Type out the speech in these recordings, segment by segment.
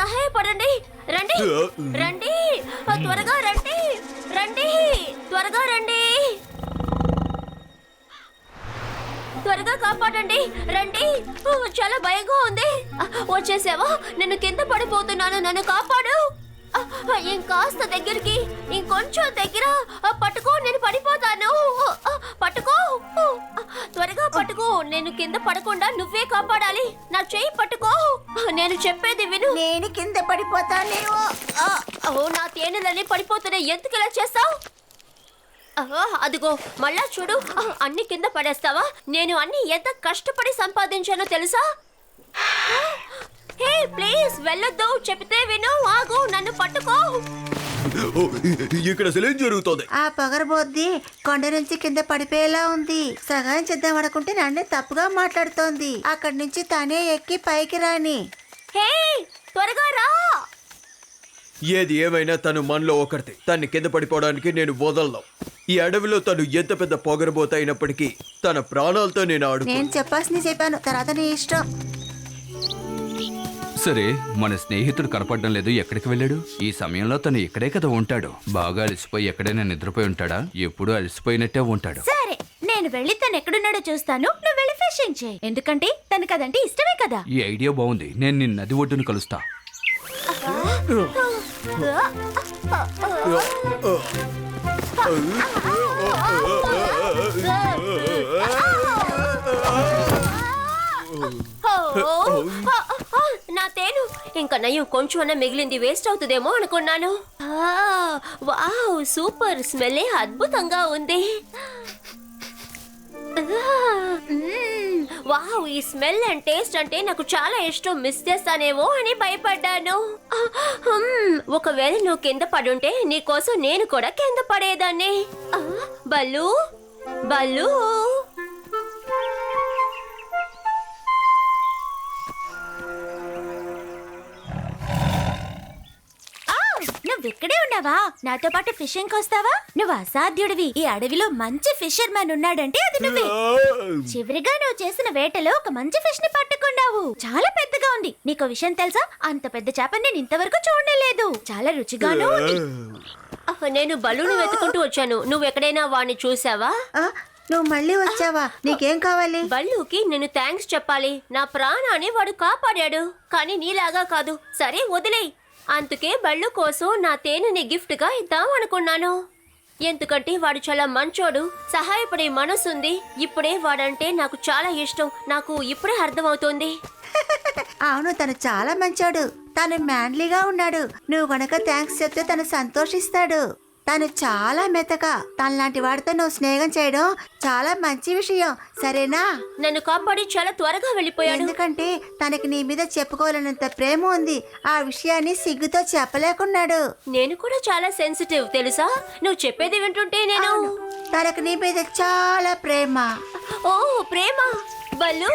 సహాయపడండి. రండి రండి, త్వరగా రండి, రండి త్వరగా రండి, త్వరగా కాపాడండి, రండి. చాలా భయంగా ఉంది. వచ్చేసావా? నేను కింద పడిపోతున్నాను, నన్ను కాపాడు. ఇంకాస్త దగ్గరికి, ఇంకొంచెం దగ్గర పట్టుకో, నేను పడిపోతాను. పట్టుకో, త్వరగా పట్టుకో. నేను కింద పడకుండా నువ్వే కాపాడాలి. నా చెయ్యి పట్టుకో, నేను చెప్పేది విను. నేను కింద పడిపోతానేమో. నా తేనెలన్నీ పడిపోతున్నాయి, ఎందుకు ఇలా చేస్తావు? అదిగో మళ్ళా చూడు, అన్ని కింద పడేస్తావా? నేను అన్ని ఎంత కష్టపడి సంపాదించానో తెలుసా? హే ప్లీజ్ వెళ్ళొద్దు, చెప్తే విను. ఆగు, నన్ను పట్టుకో. ఇక్కడ అసలేం జరుగుతోంది? ఆ పొగరబోద్ది కొండ నుంచి కింద పడిపోయేలా ఉంది. సహాయం చేద్దాం అనుకుంటే నన్ను తప్పుగా మాట్లాడుతోంది. అక్కడి నుంచి తనే ఎక్కి పైకి రాని. హే త్వరగా రా. ఏది ఏమైనా తను మనలో ఒకరితే. తన్ని కింద పడిపోవడానికి నేను వదలను. ఈ అడవిలో తను ఎంత పెద్ద పొగరబోత అయినప్పటికీ తన ప్రాణాలతో నేను నేను చెప్పాల్సింది చెప్పాను, తర్వాత నీ ఇష్టం. సరే, మన స్నేహితుడు కనపడడం లేదు, ఎక్కడికి వెళ్ళాడు? ఈ సమయంలో తను ఇక్కడే కదా ఉంటాడు. బాగా అలసిపోయి ఎక్కడైనా నిద్రపోయి ఉంటాడా? ఎప్పుడూ అలసిపోయినట్టే ఉంటాడు. సరే, నేను వెళ్ళి తను ఎక్కడున్నాడో చూస్తాను, నువ్వు వెళ్ళి ఫిషింగ్ చేయి. ఎందుకంటే తనకు అదంటే ఇష్టమే కదా. ఈ ఐడియా బాగుంది. నేను నిన్న నది ఒడ్డును కలుస్తా. నా తేను ఇంకా నయ్యం, కొంచెం మిగిలింది వేస్ట్ అవుతుందేమో అనుకున్నాను. వావ్, సూపర్, స్మెల్లే అద్భుతంగా ఉంది. వావ్, ఈ స్మెల్ అండ్ టేస్ట్ అంటే నాకు చాలా ఇష్టం. మిస్ చేస్తానేమో అని భయపడ్డాను. ఒకవేళ నువ్వు కింద పడుంటే నీకోసం నేను కూడా కింద పడేదాన్ని. బల్లు బల్లు, నువ్వు ఇక్కడే ఉన్నావా? నాతో పాటు ఫిషింగ్ వస్తావా? నువ్వు అసాధ్యుడివి. ఈ అడవిలో మంచి ఫిషర్ మ్యాన్ ఉన్నాడంటే అది నువ్వే. చివరిగా నువ్వు చేసిన వేటలో ఒక మంచి ఫిష్ ని పట్టుకున్నావు. చాలా పెద్దగా ఉంది. నీకు విషయం తెలుసా? అంత పెద్ద చేపని నేను ఇంతవరకు చూడలేదు. చాలా రుచిగాను ఉంది. నేను బలూను వెతుకుంటూ వచ్చాను. నువ్వు ఎక్కడైనా వాడిని చూసావా? నువ్వు మళ్ళీ వచ్చావా? నీకేం కావాలి? బల్లుకి నేను థ్యాంక్స్ చెప్పాలి. నా ప్రాణాన్ని వాడు కాపాడాడు, కానీ నీలాగా కాదు. సరే వదిలేయ్. అందుకే బళ్ళు కోసం నా తేనెని గిఫ్ట్ గా ఇద్దాం అనుకున్నాను. ఎందుకంటే వాడు చాలా మంచోడు, సహాయపడే మనసుంది. ఇప్పుడే వాడంటే నాకు చాలా ఇష్టం. నాకు ఇప్పుడే అర్థమవుతోంది. అవును, తను చాలా మంచోడు. తను మ్యాన్లీగా ఉన్నాడు. నువ్వు గనక థ్యాంక్స్ చెప్తే తను సంతోషిస్తాడు. తను చాలా మెత్తగా. తనలాంటి వాడితో నువ్వు స్నేహం చేయడం చాలా మంచి విషయం, సరేనా? నన్ను కాపాడి చాలా త్వరగా వెళ్ళిపోయాడు. ఎందుకంటే తనకి నీ మీద చెప్పుకోవాలన్నంత ప్రేమ ఉంది. ఆ విషయాన్ని సిగ్గుతో చెప్పలేకున్నాడు. నేను కూడా చాలా సెన్సిటివ్ తెలుసా? నువ్వు చెప్పేది వింటుంటే నేను తనకు నీ మీద చాలా ప్రేమ. ఓ ప్రేమ బల్లు.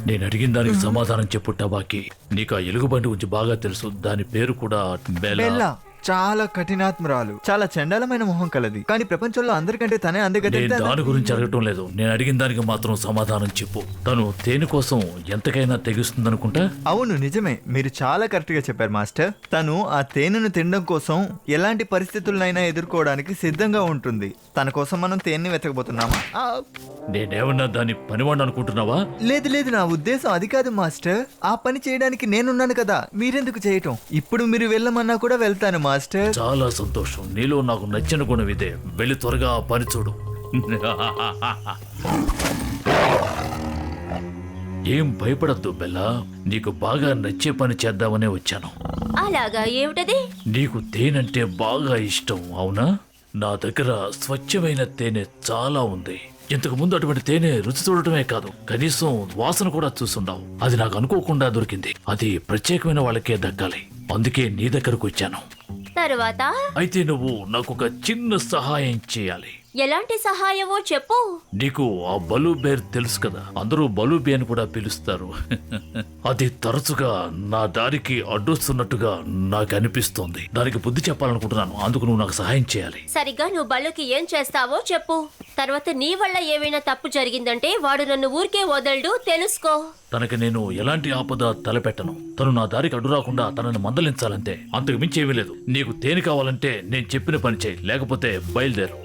నేను అడిగిన దానికి సమాధానం చెప్పు టబాకి. నీకు ఆ ఎలుగుబంటి గురించి బాగా తెలుసు. దాని పేరు కూడా బెల్లా. చాలా కఠినాత్మరాలు, చాలా చండాలమైన మొహం కలది. కానీ ప్రపంచంలో అందరికంటే తనే అందగతే. నేను దాని గురించి అడగటం లేదు. నేను అడిగిన దానికి మాత్రం సమాధానం చెప్పు. తను తేనె కోసం ఎంతకైనా తెగిస్తుంది అనుకుంటా. అవును, నిజమే. మీరు చాలా కరెక్ట్ గా చెప్పారు మాస్టర్. తను ఆ తేనెను తినడం కోసం ఎలాంటి పరిస్థితులనైనా ఎదుర్కోవడానికి సిద్ధంగా ఉంటుంది. తన కోసం మనం తేనెని వెతకబోతున్నామా? నేనేమన్నా దాన్ని పనివాడిని అనుకుంటున్నావా? లేదు లేదు, నా ఉద్దేశం అది కాదు మాస్టర్. ఆ పని చేయడానికి నేనున్నాను కదా, మీరెందుకు చేయటం? ఇప్పుడు మీరు వెళ్ళమన్నా కూడా వెళ్తాను మాస్టర్. చాలా సంతోషం. నీలో నాకు నచ్చిన గుణం ఇదే. వెళ్ళి త్వరగా ఆ పని చూడు. ఏం భయపడద్దు బెల్లా. నీకు బాగా నచ్చే పని చేద్దామనే వచ్చాను. అలాగా? ఏమిటది? నీకు తేనంటే బాగా ఇష్టం, అవునా? నా దగ్గర స్వచ్ఛమైన తేనె చాలా ఉంది. ఇంతకు ముందు అటువంటి తేనె రుచి చూడటమే కాదు, కనీసం వాసన కూడా చూసుండవు. అది నాకు అనుకోకుండా దొరికింది. అది ప్రత్యేకమైన వాళ్ళకే దక్కాలి. అందుకే నీ దగ్గరకు వచ్చాను. తర్వాత అయితే నువ్వు నాకు ఒక చిన్న సహాయం చేయాలి. ఎలాంటి సహాయమో చెప్పు. నీకు ఆ బలూ బేర్ తెలుసు కదా, అందరూ బలూ బే అని కూడా పిలుస్తారు. అది తరచుగా నా దారికి అడ్డొస్తున్నట్టుగా నాకు అనిపిస్తోంది. దానికి బుద్ధి చెప్పాలనుకుంటున్నాను, అందుకు నువ్వు నాకు సహాయం చేయాలి. సరిగ్గా నువ్వు బల్లుకి ఏం చేస్తావో చెప్పు. తర్వాత నీ వల్ల ఏమైనా తప్పు జరిగిందంటే వాడు నన్ను ఊరికే వదలడు, తెలుసుకో. తనకి నేను ఎలాంటి ఆపద తలపెట్టను. తను నా దారికి అడ్డు రాకుండా తనని మందలించాలంతే, అంతకు మించి ఏమీ లేదు. నీకు తేనె కావాలంటే నేను చెప్పిన పని చేయి, లేకపోతే బయలుదేరు.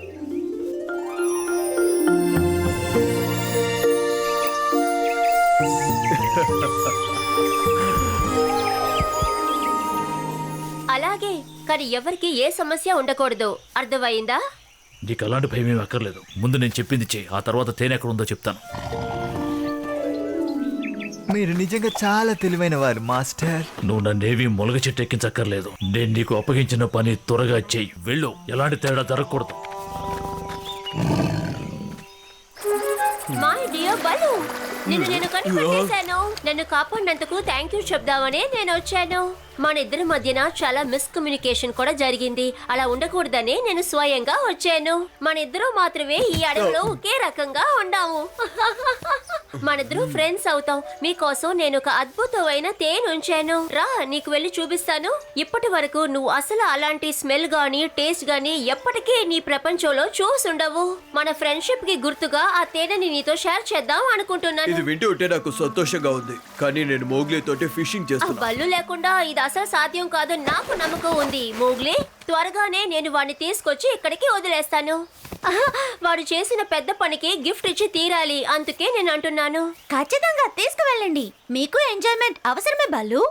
అలాగే, కానీ ఎవరికి ఏ సమస్య ఉండకూడదు, అర్థమైందా? నీకు అలాంటి భయం ఏమీ అక్కర్లేదు. ముందు నేను చెప్పింది చేయి, ఆ తర్వాత తేనె ఎక్కడ ఉందో చెప్తాను. మీరు నిజంగా చాలా తెలివైన వారు మాస్టర్. నువ్వు నన్నేవి మొలగ చెట్టు ఎక్కించక్కర్లేదు. నేను నీకు అప్పగించిన పని త్వరగా చెయ్యి, వెళ్ళు. ఎలాంటి తేడా జరగకూడదు. మై డియర్ బలు, నేను కనిపెట్టేశాను. నన్ను కాపాడినందుకు థ్యాంక్ యూ చెప్దామని నేను వచ్చాను. మన ఇద్దరి మధ్యన చాలా మిస్కమ్యూనికేషన్ కూడా జరిగింది. అలా ఉండకూడదని నేను స్వయంగా వచ్చాను. మన ఇద్దరు మాత్రమే ఈ అడవిలో ఒకే రకంగా ఉండాము. మనిద్దరు ఫ్రెండ్స్ అవుతాం. మీకోసం నేను ఒక అద్భుతమైన తేనె ఉంచాను. రా, నీకు వెళ్ళి చూపిస్తాను. ఇప్పటి వరకు నువ్వు అసలు అలాంటి స్మెల్ గానీ టేస్ట్ గానీ ఎప్పటికీ నీ ప్రపంచంలో చూసుండవు. మన ఫ్రెండ్షిప్ కి గుర్తుగా ఆ తేనెని నీతో షేర్ చేద్దాం అనుకుంటున్నాను. ఇది వింటూ ఉంటే నాకు సంతోషంగా ఉంది, కానీ నేను మోగ్లీ తోటి ఫిషింగ్ ఆ చేస్తున్నా. బల్లు లేకుండా ఇది అసలు సాధ్యం కాదు, నాకు నమ్మకం ఉంది. మోగ్లీ, త్వరగానే నేను వాడిని తీసుకొచ్చి ఇక్కడికి వదిలేస్తాను. వాడు చేసిన పెద్ద పనికి గిఫ్ట్ ఇచ్చి తీరాలి, అందుకే నేను అంటున్నాను. ఖచ్చితంగా తీసుకువెళ్ళండి. మీకు ఎంజాయ్మెంట్ అవసరమే బల్లు.